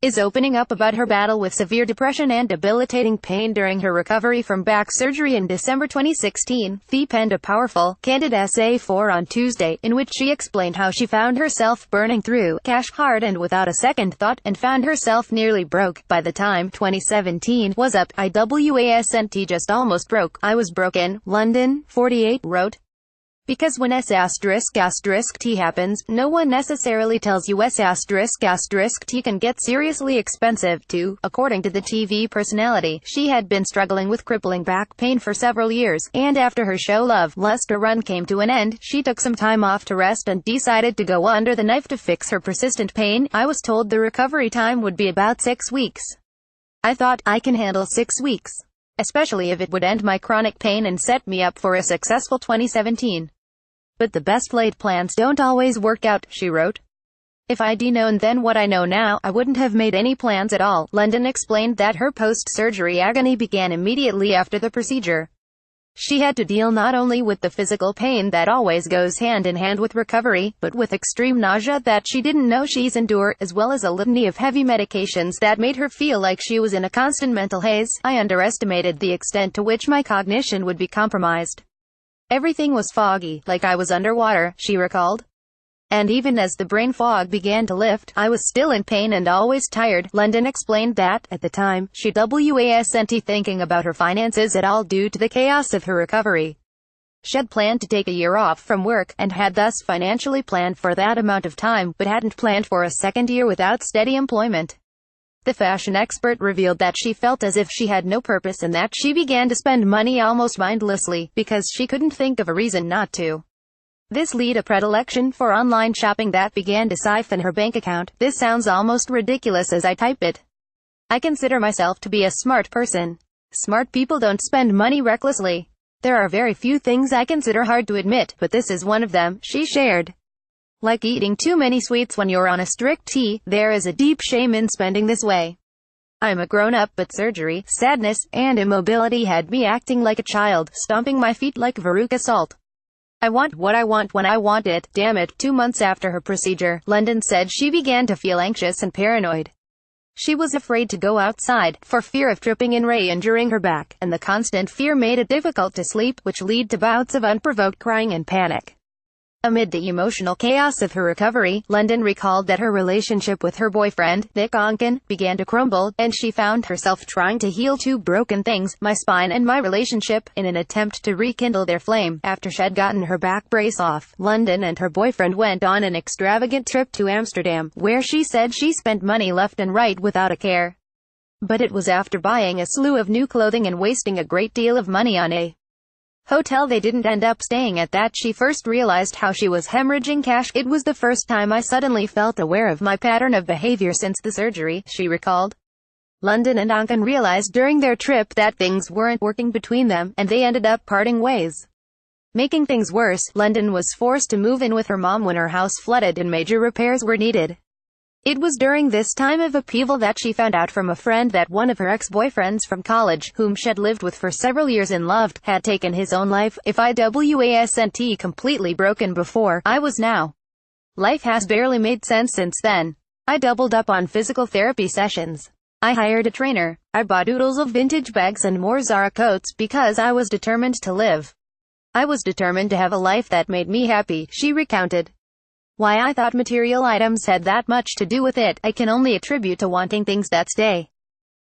is opening up about her battle with severe depression and debilitating pain during her recovery from back surgery in December 2016. She penned a powerful, candid essay on Tuesday, in which she explained how she found herself burning through cash hard and without a second thought, and found herself nearly broke. By the time 2017 was up, I wasn't just almost broke. I was broken, London, 48, wrote. Because when S***T happens, no one necessarily tells you S***T can get seriously expensive, too. According to the TV personality, she had been struggling with crippling back pain for several years, and after her show Love, Lust or Run came to an end, she took some time off to rest and decided to go under the knife to fix her persistent pain. I was told the recovery time would be about 6 weeks. I thought, I can handle 6 weeks. Especially if it would end my chronic pain and set me up for a successful 2017. But the best laid plans don't always work out, she wrote. If I'd known then what I know now, I wouldn't have made any plans at all. London explained that her post-surgery agony began immediately after the procedure. She had to deal not only with the physical pain that always goes hand in hand with recovery, but with extreme nausea that she didn't know she'd endure, as well as a litany of heavy medications that made her feel like she was in a constant mental haze. I underestimated the extent to which my cognition would be compromised. Everything was foggy, like I was underwater, she recalled. And even as the brain fog began to lift, I was still in pain and always tired. London explained that, at the time, she wasn't thinking about her finances at all due to the chaos of her recovery. She had planned to take a year off from work, and had thus financially planned for that amount of time, but hadn't planned for a second year without steady employment. The fashion expert revealed that she felt as if she had no purpose and that she began to spend money almost mindlessly, because she couldn't think of a reason not to. This led a predilection for online shopping that began to siphon her bank account. This sounds almost ridiculous as I type it. I consider myself to be a smart person. Smart people don't spend money recklessly. There are very few things I consider hard to admit, but this is one of them, she shared. Like eating too many sweets when you're on a strict T, there is a deep shame in spending this way. I'm a grown-up, but surgery, sadness, and immobility had me acting like a child, stomping my feet like Veruca Salt. I want what I want when I want it, damn it. 2 months after her procedure, London said she began to feel anxious and paranoid. She was afraid to go outside, for fear of tripping and re-injuring her back, and the constant fear made it difficult to sleep, which led to bouts of unprovoked crying and panic. Amid the emotional chaos of her recovery, London recalled that her relationship with her boyfriend, Nick Onken, began to crumble, and she found herself trying to heal two broken things, my spine and my relationship, in an attempt to rekindle their flame. After she'd gotten her back brace off, London and her boyfriend went on an extravagant trip to Amsterdam, where she said she spent money left and right without a care. But it was after buying a slew of new clothing and wasting a great deal of money on a hotel they didn't end up staying at that she first realized how she was hemorrhaging cash. It was the first time I suddenly felt aware of my pattern of behavior since the surgery, she recalled. London and Onken realized during their trip that things weren't working between them, and they ended up parting ways. Making things worse, London was forced to move in with her mom when her house flooded and major repairs were needed. It was during this time of upheaval that she found out from a friend that one of her ex-boyfriends from college, whom she'd lived with for several years and loved, had taken his own life. If I wasn't completely broken before, I was now. Life has barely made sense since then. I doubled up on physical therapy sessions. I hired a trainer. I bought oodles of vintage bags and more Zara coats because I was determined to live. I was determined to have a life that made me happy, she recounted. Why I thought material items had that much to do with it, I can only attribute to wanting things that stay.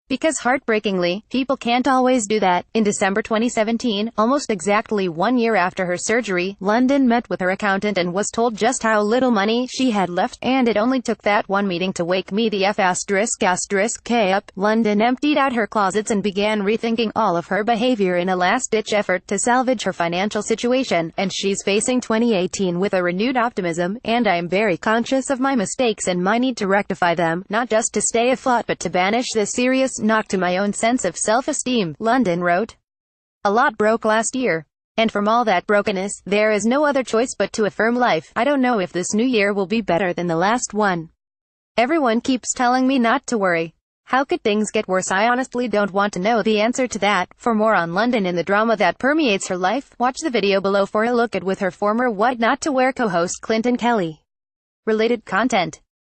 Because heartbreakingly, people can't always do that. In December 2017, almost exactly 1 year after her surgery, London met with her accountant and was told just how little money she had left, and it only took that one meeting to wake me the F***K up. London emptied out her closets and began rethinking all of her behavior in a last-ditch effort to salvage her financial situation, and she's facing 2018 with a renewed optimism. And I'm very conscious of my mistakes and my need to rectify them, not just to stay afloat but to banish the serious knock to my own sense of self-esteem, London wrote. A lot broke last year. And from all that brokenness, there is no other choice but to affirm life. I don't know if this new year will be better than the last one. Everyone keeps telling me not to worry. How could things get worse? I honestly don't want to know the answer to that. For more on London and the drama that permeates her life, watch the video below for a look at with her former What Not to Wear co-host Clinton Kelly. Related content.